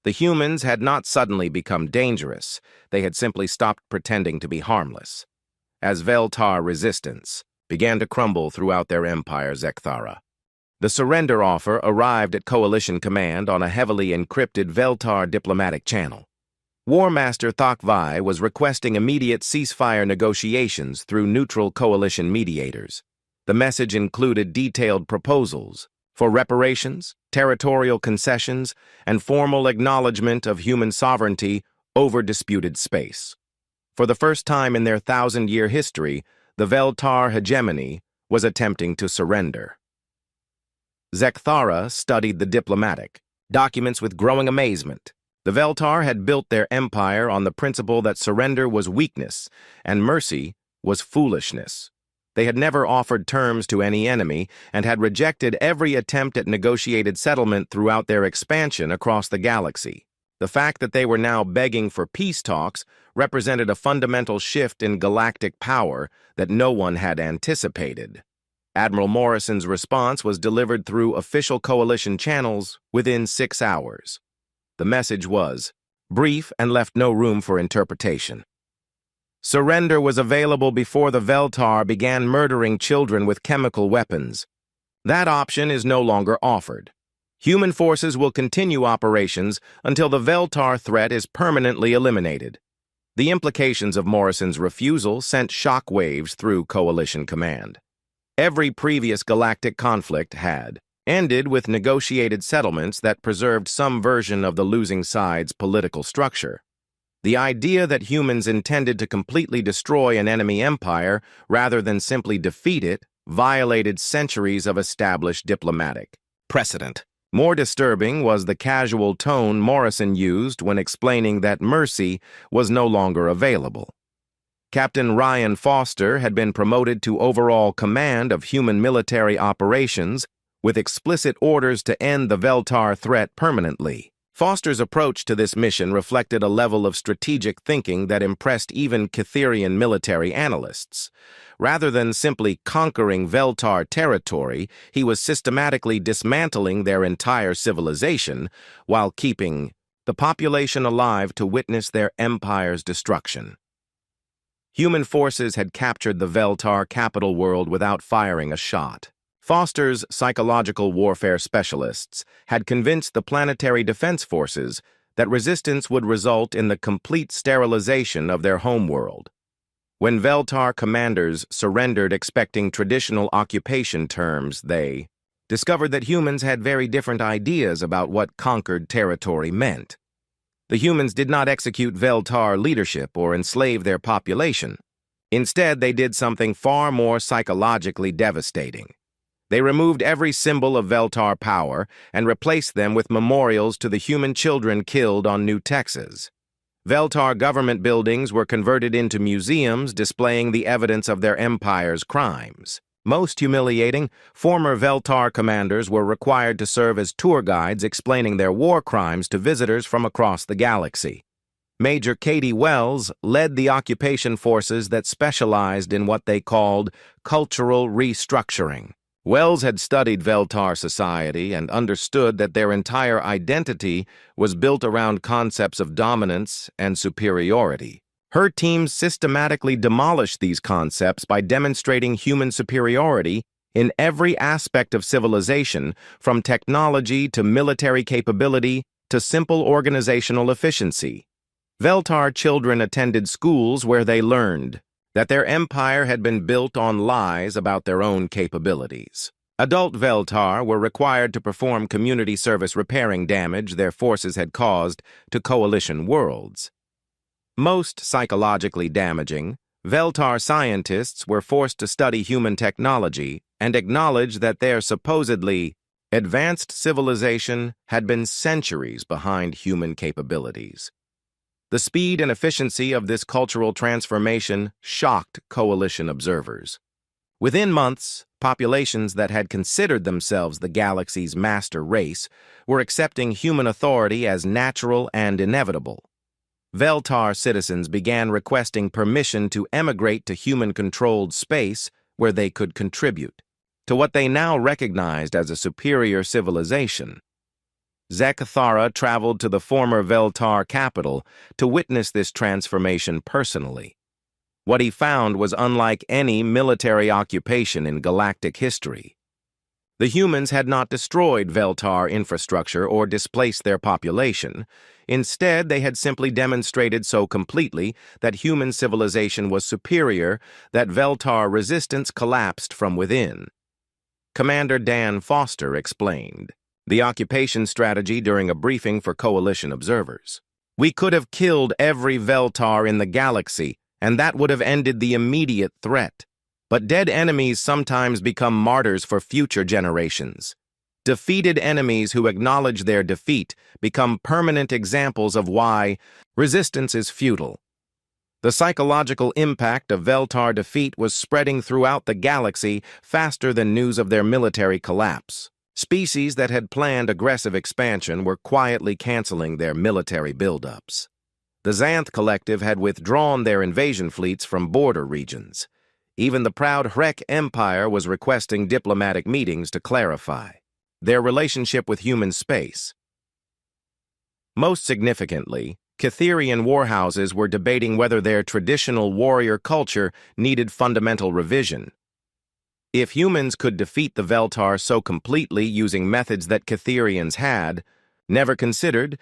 The humans had not suddenly become dangerous, they had simply stopped pretending to be harmless. As Veltar resistance began to crumble throughout their empire, Zekthara. The surrender offer arrived at Coalition Command on a heavily encrypted Veltar diplomatic channel. War Master Thakvai was requesting immediate ceasefire negotiations through neutral coalition mediators. The message included detailed proposals for reparations, territorial concessions, and formal acknowledgement of human sovereignty over disputed space. For the first time in their 1,000-year history, the Veltar hegemony was attempting to surrender. Zekthara studied the diplomatic documents with growing amazement. The Veltar had built their empire on the principle that surrender was weakness and mercy was foolishness. They had never offered terms to any enemy and had rejected every attempt at negotiated settlement throughout their expansion across the galaxy. The fact that they were now begging for peace talks represented a fundamental shift in galactic power that no one had anticipated. Admiral Morrison's response was delivered through official coalition channels within 6 hours. The message was brief and left no room for interpretation. Surrender was available before the Veltar began murdering children with chemical weapons. That option is no longer offered. Human forces will continue operations until the Veltar threat is permanently eliminated. The implications of Morrison's refusal sent shockwaves through Coalition Command. Every previous galactic conflict had ended with negotiated settlements that preserved some version of the losing side's political structure. The idea that humans intended to completely destroy an enemy empire rather than simply defeat it violated centuries of established diplomatic precedent. More disturbing was the casual tone Morrison used when explaining that mercy was no longer available. Captain Ryan Foster had been promoted to overall command of human military operations with explicit orders to end the Veltar threat permanently. Foster's approach to this mission reflected a level of strategic thinking that impressed even Catherian military analysts. Rather than simply conquering Veltar territory, he was systematically dismantling their entire civilization while keeping the population alive to witness their empire's destruction. Human forces had captured the Veltar capital world without firing a shot. Foster's psychological warfare specialists had convinced the planetary defense forces that resistance would result in the complete sterilization of their homeworld. When Veltar commanders surrendered expecting traditional occupation terms, they discovered that humans had very different ideas about what conquered territory meant. The humans did not execute Veltar leadership or enslave their population. Instead, they did something far more psychologically devastating. They removed every symbol of Veltar power and replaced them with memorials to the human children killed on New Texas. Veltar government buildings were converted into museums displaying the evidence of their empire's crimes. Most humiliating, former Veltar commanders were required to serve as tour guides explaining their war crimes to visitors from across the galaxy. Major Katie Wells led the occupation forces that specialized in what they called cultural restructuring. Wells had studied Veltar society and understood that their entire identity was built around concepts of dominance and superiority. Her team systematically demolished these concepts by demonstrating human superiority in every aspect of civilization, from technology to military capability to simple organizational efficiency. Veltar children attended schools where they learned that their empire had been built on lies about their own capabilities. Adult Veltar were required to perform community service repairing damage their forces had caused to coalition worlds. Most psychologically damaging, Veltar scientists were forced to study human technology and acknowledge that their supposedly advanced civilization had been centuries behind human capabilities. The speed and efficiency of this cultural transformation shocked coalition observers. Within months, populations that had considered themselves the galaxy's master race were accepting human authority as natural and inevitable. Veltar citizens began requesting permission to emigrate to human-controlled space where they could contribute to what they now recognized as a superior civilization. Zekathara traveled to the former Veltar capital to witness this transformation personally. What he found was unlike any military occupation in galactic history. The humans had not destroyed Veltar infrastructure or displaced their population. Instead, they had simply demonstrated so completely that human civilization was superior that Veltar resistance collapsed from within. Commander Dan Foster explained the occupation strategy during a briefing for coalition observers. We could have killed every Veltar in the galaxy, and that would have ended the immediate threat. But dead enemies sometimes become martyrs for future generations. Defeated enemies who acknowledge their defeat become permanent examples of why resistance is futile. The psychological impact of Veltar defeat was spreading throughout the galaxy faster than news of their military collapse. Species that had planned aggressive expansion were quietly canceling their military buildups. The Xanth Collective had withdrawn their invasion fleets from border regions. Even the proud Hrek Empire was requesting diplomatic meetings to clarify their relationship with human space. Most significantly, Catherian warhouses were debating whether their traditional warrior culture needed fundamental revision. If humans could defeat the Veltar so completely using methods that Catherians had never considered,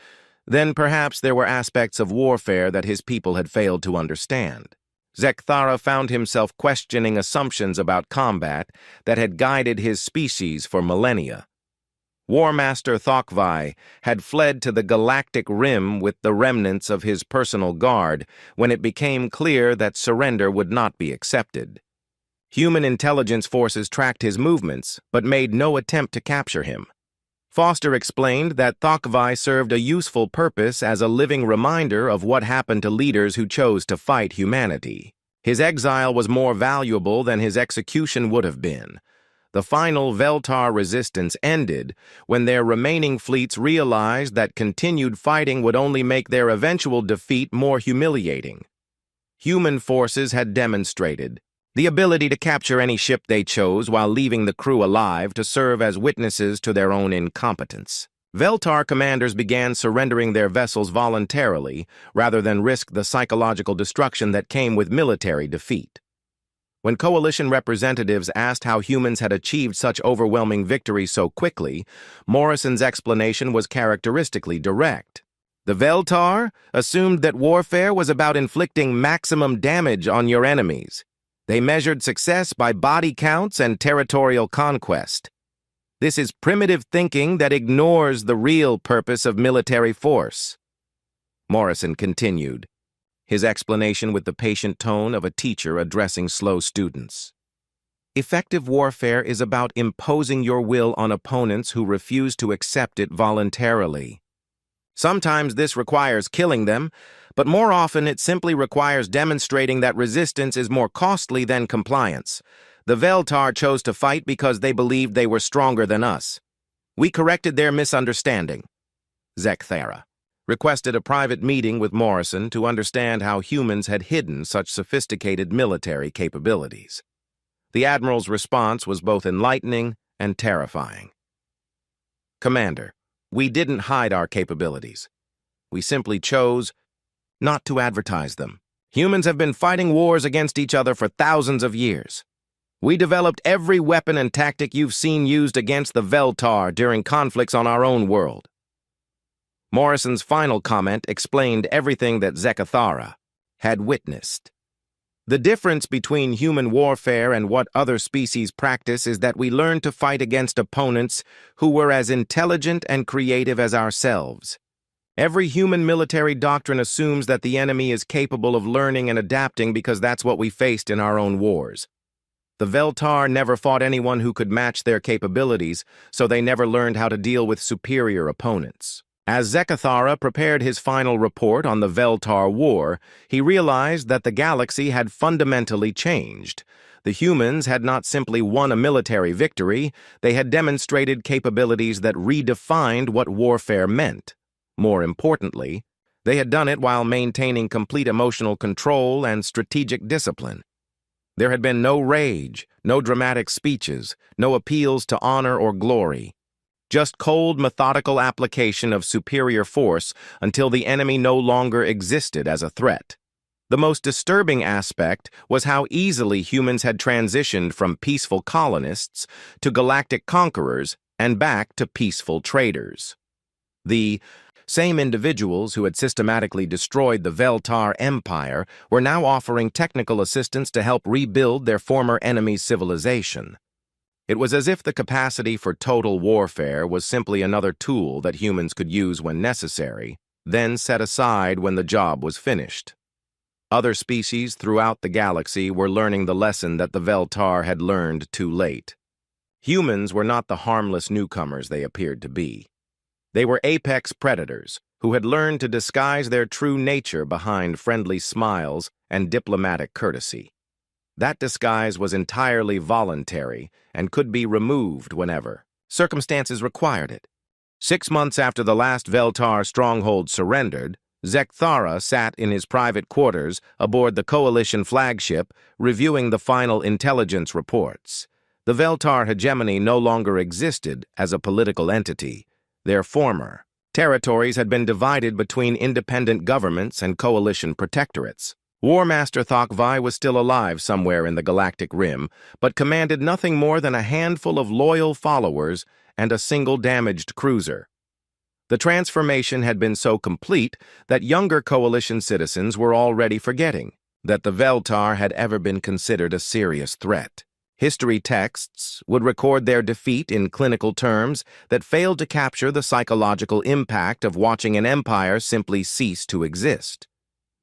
then perhaps there were aspects of warfare that his people had failed to understand. Zekthara found himself questioning assumptions about combat that had guided his species for millennia. War Master Thokvai had fled to the Galactic Rim with the remnants of his personal guard when it became clear that surrender would not be accepted. Human intelligence forces tracked his movements, but made no attempt to capture him. Foster explained that Thokvai served a useful purpose as a living reminder of what happened to leaders who chose to fight humanity. His exile was more valuable than his execution would have been. The final Veltar resistance ended when their remaining fleets realized that continued fighting would only make their eventual defeat more humiliating. Human forces had demonstrated the ability to capture any ship they chose while leaving the crew alive to serve as witnesses to their own incompetence. Veltar commanders began surrendering their vessels voluntarily rather than risk the psychological destruction that came with military defeat. When Coalition representatives asked how humans had achieved such overwhelming victory so quickly, Morrison's explanation was characteristically direct. The Veltar assumed that warfare was about inflicting maximum damage on your enemies. They measured success by body counts and territorial conquest. This is primitive thinking that ignores the real purpose of military force. Morrison continued, his explanation with the patient tone of a teacher addressing slow students. Effective warfare is about imposing your will on opponents who refuse to accept it voluntarily. Sometimes this requires killing them, but more often it simply requires demonstrating that resistance is more costly than compliance. The Veltar chose to fight because they believed they were stronger than us. We corrected their misunderstanding. Zekthara requested a private meeting with Morrison to understand how humans had hidden such sophisticated military capabilities. The Admiral's response was both enlightening and terrifying. Commander, we didn't hide our capabilities. We simply chose not to advertise them. Humans have been fighting wars against each other for thousands of years. We developed every weapon and tactic you've seen used against the Veltar during conflicts on our own world. Morrison's final comment explained everything that Zekthara had witnessed. The difference between human warfare and what other species practice is that we learn to fight against opponents who were as intelligent and creative as ourselves. Every human military doctrine assumes that the enemy is capable of learning and adapting because that's what we faced in our own wars. The Veltar never fought anyone who could match their capabilities, so they never learned how to deal with superior opponents. As Zekthara prepared his final report on the Veltar War, he realized that the galaxy had fundamentally changed. The humans had not simply won a military victory, they had demonstrated capabilities that redefined what warfare meant. More importantly, they had done it while maintaining complete emotional control and strategic discipline. There had been no rage, no dramatic speeches, no appeals to honor or glory. Just cold, methodical application of superior force until the enemy no longer existed as a threat. The most disturbing aspect was how easily humans had transitioned from peaceful colonists to galactic conquerors and back to peaceful traders. The same individuals who had systematically destroyed the Veltar Empire were now offering technical assistance to help rebuild their former enemy's civilization. It was as if the capacity for total warfare was simply another tool that humans could use when necessary, then set aside when the job was finished. Other species throughout the galaxy were learning the lesson that the Veltar had learned too late. Humans were not the harmless newcomers they appeared to be. They were apex predators who had learned to disguise their true nature behind friendly smiles and diplomatic courtesy. That disguise was entirely voluntary and could be removed whenever circumstances required it. 6 months after the last Veltar stronghold surrendered, Zekthara sat in his private quarters aboard the Coalition flagship, reviewing the final intelligence reports. The Veltar hegemony no longer existed as a political entity. Their former territories had been divided between independent governments and coalition protectorates. War Master Thokvai was still alive somewhere in the Galactic Rim, but commanded nothing more than a handful of loyal followers and a single damaged cruiser. The transformation had been so complete that younger coalition citizens were already forgetting that the Veltar had ever been considered a serious threat. History texts would record their defeat in clinical terms that failed to capture the psychological impact of watching an empire simply cease to exist.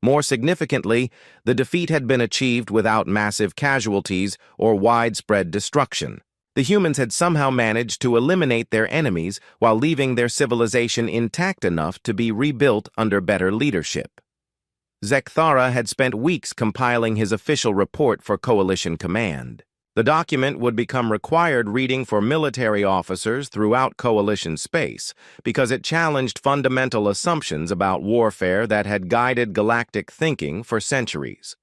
More significantly, the defeat had been achieved without massive casualties or widespread destruction. The humans had somehow managed to eliminate their enemies while leaving their civilization intact enough to be rebuilt under better leadership. Zekthara had spent weeks compiling his official report for Coalition Command. The document would become required reading for military officers throughout Coalition space because it challenged fundamental assumptions about warfare that had guided galactic thinking for centuries.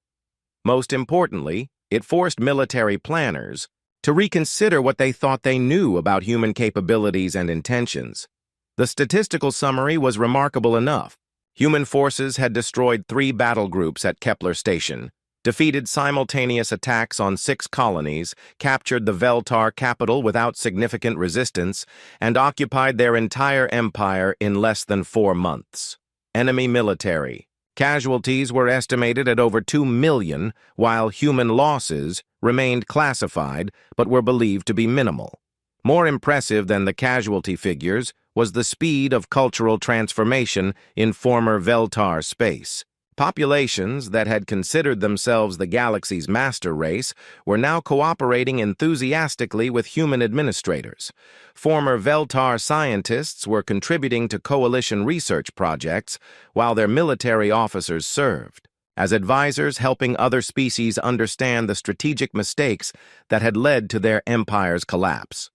Most importantly, it forced military planners to reconsider what they thought they knew about human capabilities and intentions. The statistical summary was remarkable enough. Human forces had destroyed 3 battle groups at Kepler Station, defeated simultaneous attacks on 6 colonies, captured the Veltar capital without significant resistance, and occupied their entire empire in less than 4 months. Enemy military casualties were estimated at over 2 million, while human losses remained classified but were believed to be minimal. More impressive than the casualty figures was the speed of cultural transformation in former Veltar space. Populations that had considered themselves the galaxy's master race were now cooperating enthusiastically with human administrators. Former Veltar scientists were contributing to coalition research projects, while their military officers served as advisors, helping other species understand the strategic mistakes that had led to their empire's collapse.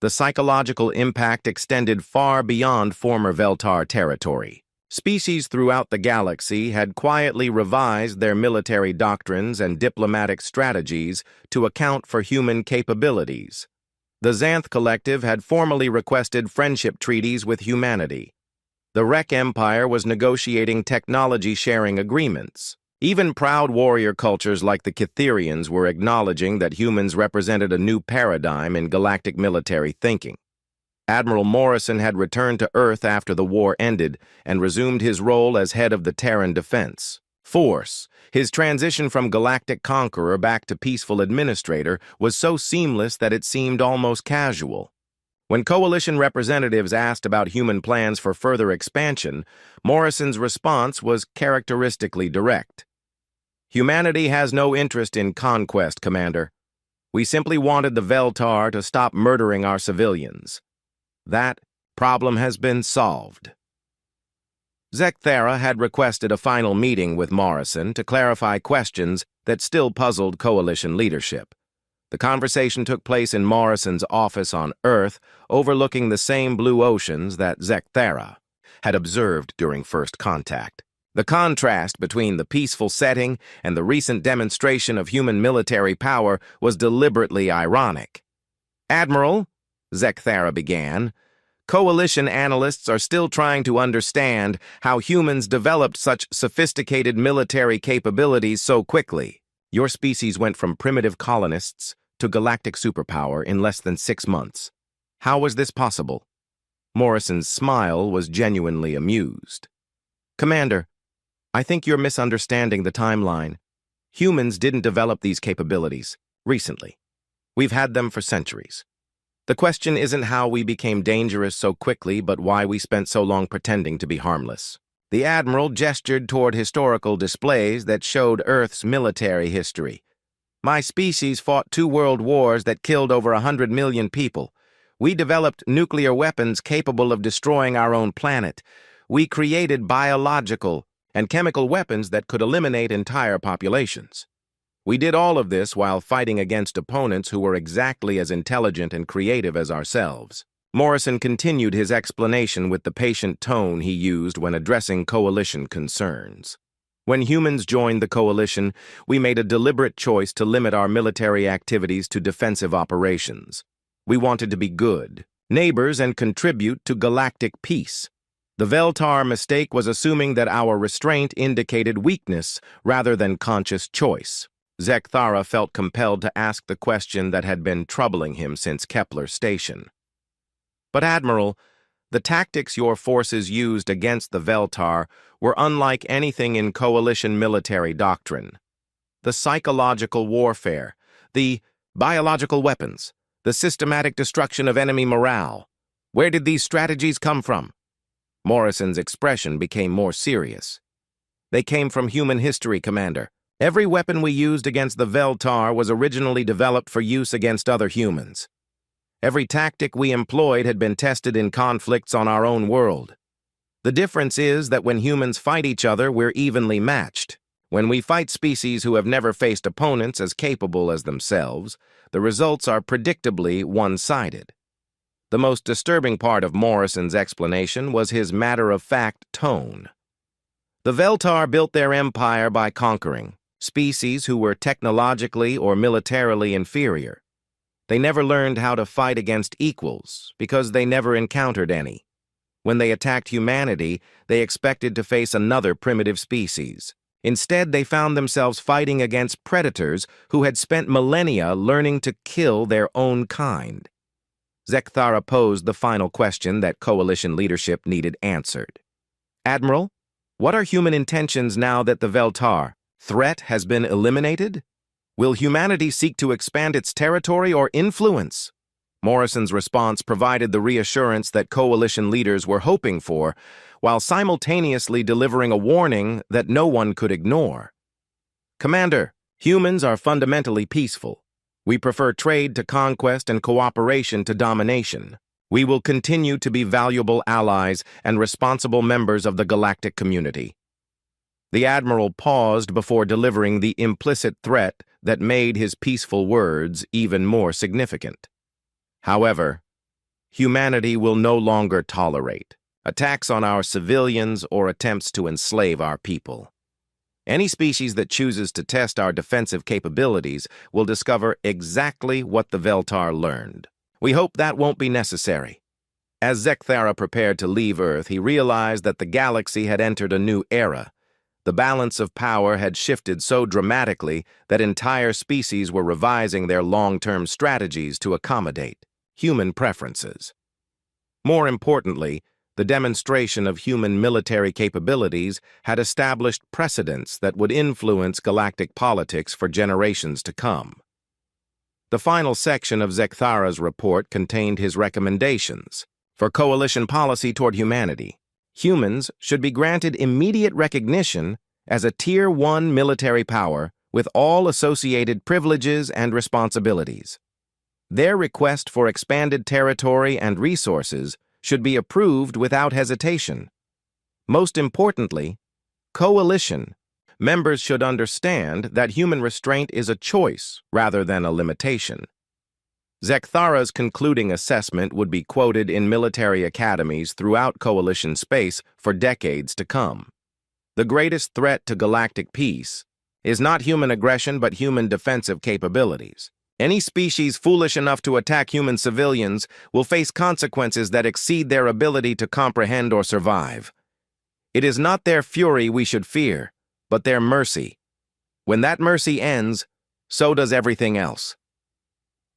The psychological impact extended far beyond former Veltar territory. Species throughout the galaxy had quietly revised their military doctrines and diplomatic strategies to account for human capabilities. The Xanth Collective had formally requested friendship treaties with humanity. The Wreck Empire was negotiating technology-sharing agreements. Even proud warrior cultures like the Cytherians were acknowledging that humans represented a new paradigm in galactic military thinking. Admiral Morrison had returned to Earth after the war ended and resumed his role as head of the Terran Defense Force. His transition from galactic conqueror back to peaceful administrator was so seamless that it seemed almost casual. When Coalition representatives asked about human plans for further expansion, Morrison's response was characteristically direct. "Humanity has no interest in conquest, Commander. We simply wanted the Veltar to stop murdering our civilians. That problem has been solved." Zekthara had requested a final meeting with Morrison to clarify questions that still puzzled Coalition leadership. The conversation took place in Morrison's office on Earth, overlooking the same blue oceans that Zekthara had observed during first contact. The contrast between the peaceful setting and the recent demonstration of human military power was deliberately ironic. "Admiral," Zekthara began, "Coalition analysts are still trying to understand how humans developed such sophisticated military capabilities so quickly. Your species went from primitive colonists to galactic superpower in less than 6 months. How was this possible?" Morrison's smile was genuinely amused. "Commander, I think you're misunderstanding the timeline. Humans didn't develop these capabilities recently. We've had them for centuries. The question isn't how we became dangerous so quickly, but why we spent so long pretending to be harmless." The Admiral gestured toward historical displays that showed Earth's military history. "My species fought 2 world wars that killed over 100 million people. We developed nuclear weapons capable of destroying our own planet. We created biological and chemical weapons that could eliminate entire populations. We did all of this while fighting against opponents who were exactly as intelligent and creative as ourselves. Morrison continued his explanation with the patient tone he used when addressing coalition concerns. When humans joined the coalition, we made a deliberate choice to limit our military activities to defensive operations. We wanted to be good neighbors and contribute to galactic peace. The Veltar mistake was assuming that our restraint indicated weakness rather than conscious choice. Zekthara felt compelled to ask the question that had been troubling him since Kepler's station. But Admiral, the tactics your forces used against the Veltar were unlike anything in coalition military doctrine. The psychological warfare, the biological weapons, the systematic destruction of enemy morale. Where did these strategies come from? Morrison's expression became more serious. They came from human history, Commander. Every weapon we used against the Veltar was originally developed for use against other humans. Every tactic we employed had been tested in conflicts on our own world. The difference is that when humans fight each other, we're evenly matched. When we fight species who have never faced opponents as capable as themselves, the results are predictably one-sided. The most disturbing part of Morrison's explanation was his matter-of-fact tone. The Veltar built their empire by conquering species who were technologically or militarily inferior. They never learned how to fight against equals because they never encountered any. When they attacked humanity, they expected to face another primitive species. Instead, they found themselves fighting against predators who had spent millennia learning to kill their own kind. Zekthara posed the final question that coalition leadership needed answered. Admiral, what are human intentions now that the Veltar threat has been eliminated? Will humanity seek to expand its territory or influence? Morrison's response provided the reassurance that coalition leaders were hoping for, while simultaneously delivering a warning that no one could ignore. Commander, humans are fundamentally peaceful. We prefer trade to conquest and cooperation to domination. We will continue to be valuable allies and responsible members of the galactic community. The Admiral paused before delivering the implicit threat that made his peaceful words even more significant. However, humanity will no longer tolerate attacks on our civilians or attempts to enslave our people. Any species that chooses to test our defensive capabilities will discover exactly what the Veltar learned. We hope that won't be necessary. As Zekthara prepared to leave Earth, he realized that the galaxy had entered a new era. The balance of power had shifted so dramatically that entire species were revising their long-term strategies to accommodate human preferences. More importantly, the demonstration of human military capabilities had established precedents that would influence galactic politics for generations to come. The final section of Zekthara's report contained his recommendations for coalition policy toward humanity. Humans should be granted immediate recognition as a Tier 1 military power with all associated privileges and responsibilities. Their request for expanded territory and resources should be approved without hesitation. Most importantly, coalition members should understand that human restraint is a choice rather than a limitation. Zekthara's concluding assessment would be quoted in military academies throughout coalition space for decades to come. The greatest threat to galactic peace is not human aggression but human defensive capabilities. Any species foolish enough to attack human civilians will face consequences that exceed their ability to comprehend or survive. It is not their fury we should fear, but their mercy. When that mercy ends, so does everything else.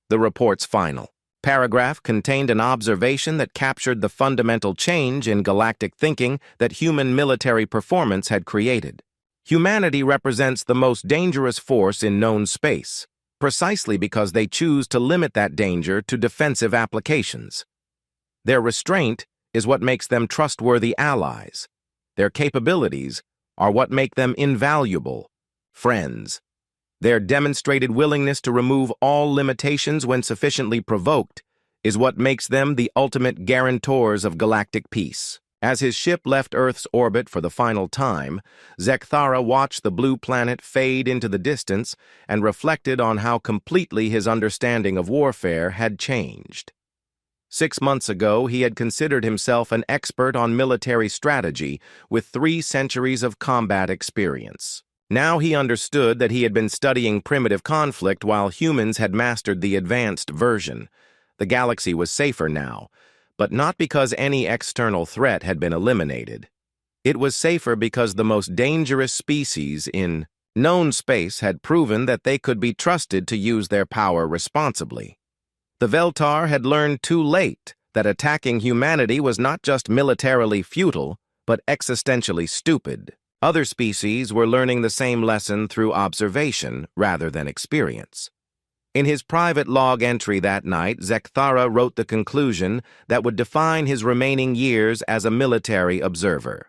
The report's final paragraph contained an observation that captured the fundamental change in galactic thinking that human military performance had created. Humanity represents the most dangerous force in known space, precisely because they choose to limit that danger to defensive applications. Their restraint is what makes them trustworthy allies. Their capabilities are what make them invaluable friends. Their demonstrated willingness to remove all limitations when sufficiently provoked is what makes them the ultimate guarantors of galactic peace. As his ship left Earth's orbit for the final time, Zekthara watched the blue planet fade into the distance and reflected on how completely his understanding of warfare had changed. 6 months ago, he had considered himself an expert on military strategy with 3 centuries of combat experience. Now he understood that he had been studying primitive conflict while humans had mastered the advanced version. The galaxy was safer now, but not because any external threat had been eliminated. It was safer because the most dangerous species in known space had proven that they could be trusted to use their power responsibly. The Veltar had learned too late that attacking humanity was not just militarily futile, but existentially stupid. Other species were learning the same lesson through observation rather than experience. In his private log entry that night, Zekthara wrote the conclusion that would define his remaining years as a military observer.